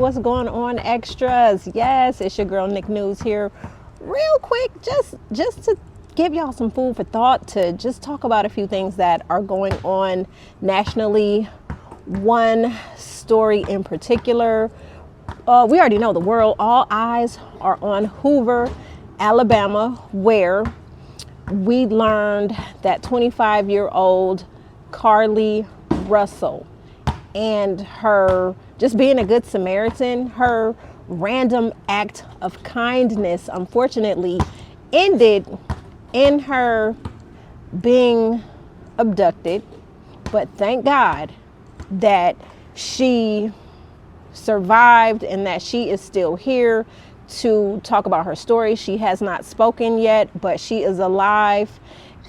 what's going on, extras? Yes, it's your girl Nick News here. Real quick, just to give y'all some food for thought, to just talk about a few things that are going on nationally. One story in particular, we already know the world, all eyes are on Hoover, Alabama, where we learned that 25-year-old Carlee Russell and her just being a good Samaritan, her random act of kindness, unfortunately, ended in her being abducted. But thank God that she survived and that she is still here to talk about her story. She has not spoken yet, but she is alive,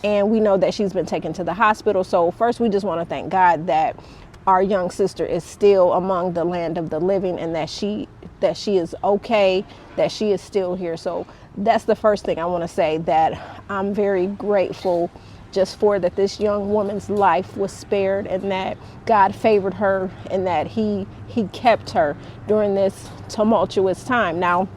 and we know that she's been taken to the hospital. So first, we just want to thank God that our young sister is still among the land of the living, and that she is okay, that she is still here. So that's the first thing I want to say, that I'm very grateful just for that this young woman's life was spared, and that God favored her, and that he kept her during this tumultuous time. Now,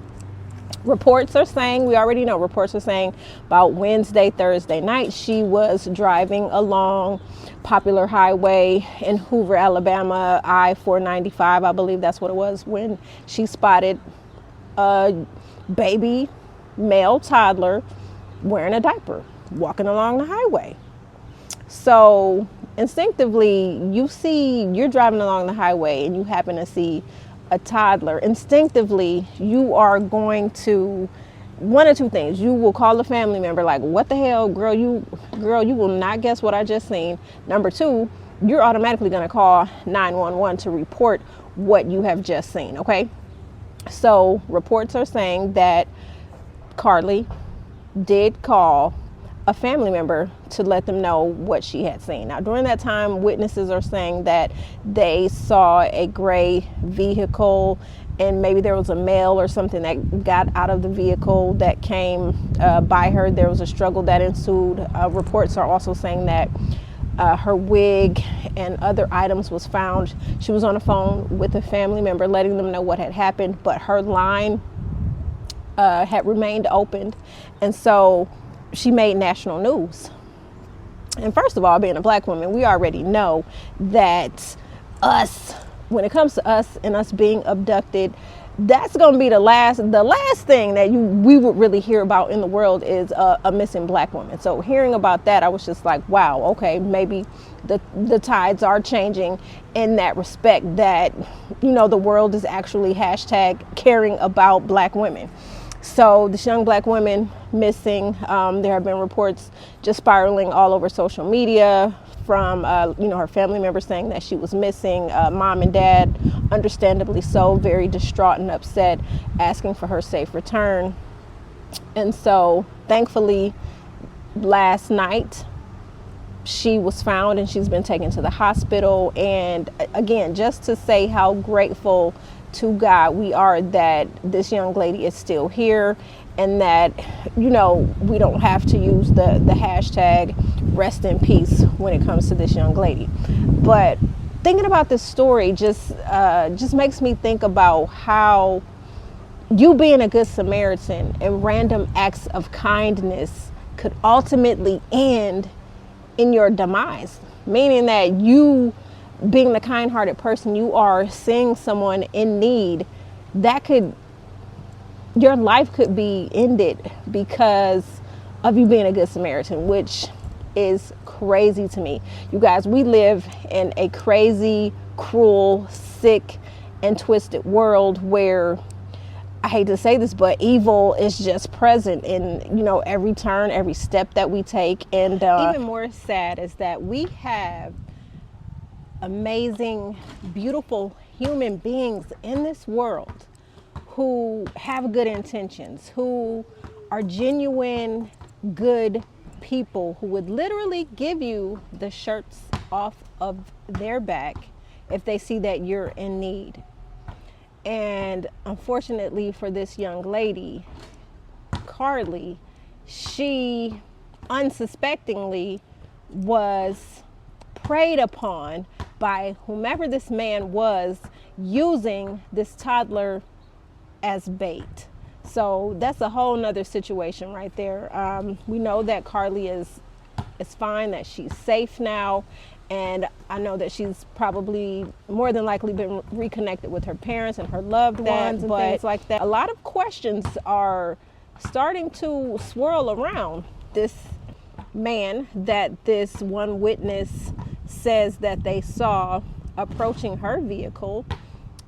reports are saying, we already know, reports are saying about Wednesday, Thursday night, she was driving along popular highway in Hoover, Alabama, I-495, I believe that's what it was, when she spotted a baby male toddler wearing a diaper walking along the highway. So instinctively, you're driving along the highway and you happen to see a toddler. Instinctively, you are going to, one or two things. You will call a family member, like, what the hell, girl, you will not guess what I just seen. Number two, you're automatically going to call 911 to report what you have just seen. Okay. So reports are saying that Carlee did call a family member to let them know what she had seen. Now, during that time, witnesses are saying that they saw a gray vehicle, and maybe there was a male or something that got out of the vehicle that came by her. There was a struggle that ensued. Reports are also saying that her wig and other items was found. She was on the phone with a family member letting them know what had happened, but her line had remained open, and so she made national news. And first of all, being a black woman, we already know that when it comes to us and us being abducted, that's going to be the last thing that we would really hear about in the world is a missing black woman. So hearing about that, I was just like, wow, okay, maybe the tides are changing in that respect, that, the world is actually #caring about black women. So this young black woman missing, there have been reports just spiraling all over social media from, her family members saying that she was missing. Mom and dad, understandably so, very distraught and upset, asking for her safe return. And so thankfully, last night, she was found and she's been taken to the hospital. And again, just to say how grateful to God we are that this young lady is still here, and that we don't have to use the hashtag rest in peace when it comes to this young lady. But thinking about this story just makes me think about how you being a good Samaritan and random acts of kindness could ultimately end in your demise, meaning that you, being the kind-hearted person you are, seeing someone in need, your life could be ended because of you being a good Samaritan, which is crazy to me. You guys, we live in a crazy, cruel, sick, and twisted world where, I hate to say this, but evil is just present in, every turn, every step that we take. And even more sad is that we have amazing, beautiful human beings in this world who have good intentions, who are genuine, good people, who would literally give you the shirts off of their back if they see that you're in need. And unfortunately for this young lady, Carlee, she unsuspectingly was preyed upon by whomever this man was using this toddler as bait. So that's a whole nother situation right there. We know that Carlee is fine, that she's safe now, and I know that she's probably more than likely been reconnected with her parents and her loved ones and things like that. A lot of questions are starting to swirl around this man that this one witness says that they saw approaching her vehicle,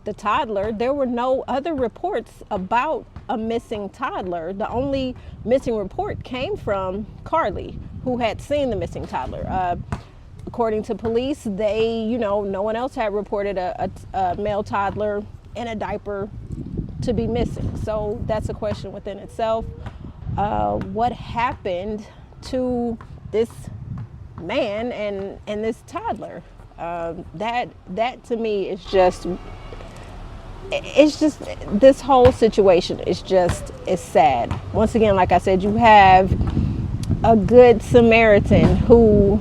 the toddler. There were no other reports about a missing toddler. The only missing report came from Carlee, who had seen the missing toddler. According to police, no one else had reported a male toddler in a diaper to be missing. So that's a question within itself. What happened to this man and this toddler? That to me is just, this whole situation is sad. Once again, like I said, you have a good Samaritan who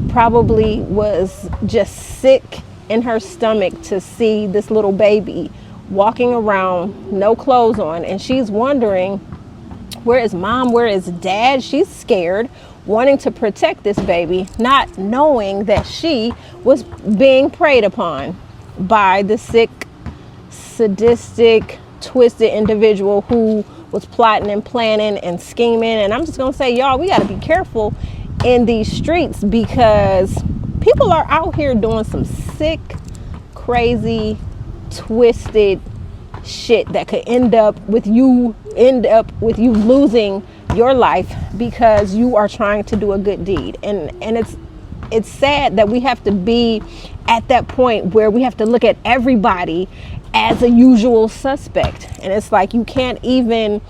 probably was just sick in her stomach to see this little baby walking around, no clothes on, and she's wondering, where is mom? Where is dad? She's scared, wanting to protect this baby, not knowing that she was being preyed upon by the sick, sadistic, twisted individual who was plotting and planning and scheming. And I'm just gonna say, y'all, we gotta be careful in these streets, because people are out here doing some sick, crazy, twisted shit that could end up with you losing your life because you are trying to do a good deed. And it's sad that we have to be at that point where we have to look at everybody as a usual suspect. And it's like, you can't even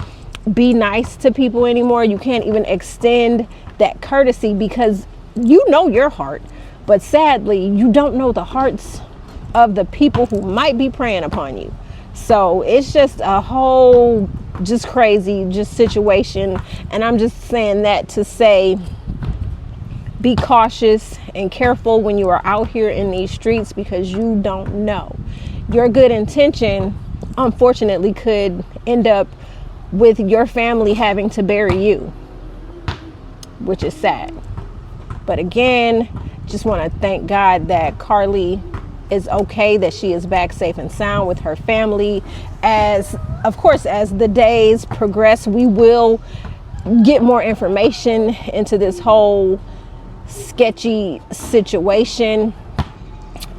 be nice to people anymore. You can't even extend that courtesy, because you know your heart, but sadly you don't know the hearts of the people who might be preying upon you. So it's just a whole crazy situation. And I'm just saying that to say, be cautious and careful when you are out here in these streets, because you don't know. Your good intention, unfortunately, could end up with your family having to bury you, which is sad. But again, just want to thank God that Carlee is okay, that she is back safe and sound with her family. Of course, as the days progress, we will get more information into this whole sketchy situation.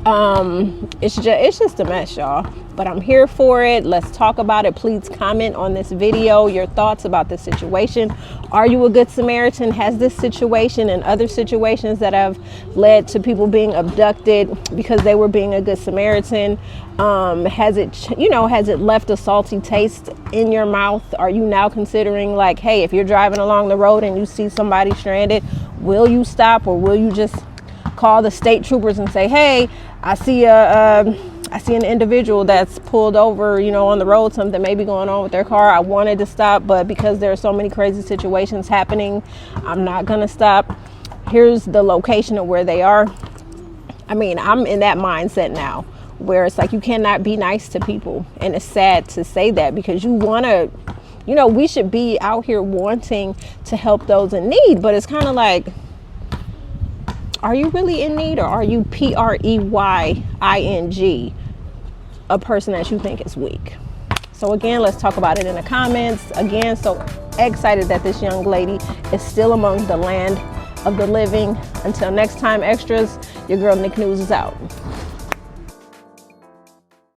It's just a mess, y'all, but I'm here for it. Let's talk about it. Please comment on this video your thoughts about this situation. Are you a good Samaritan? Has this situation and other situations that have led to people being abducted because they were being a good Samaritan, has it left a salty taste in your mouth? Are you now considering, like, hey, if you're driving along the road and you see somebody stranded, will you stop, or will you just call the state troopers and say, hey, I see an individual that's pulled over, on the road, something may be going on with their car. I wanted to stop, but because there are so many crazy situations happening, I'm not gonna stop. Here's the location of where they are. I mean, I'm in that mindset now, where it's like, you cannot be nice to people. And it's sad to say that, because you wanna, we should be out here wanting to help those in need, but it's kind of like, are you really in need, or are you preying a person that you think is weak? So again, let's talk about it in the comments. Again, so excited that this young lady is still among the land of the living. Until next time, extras, your girl Nick News is out.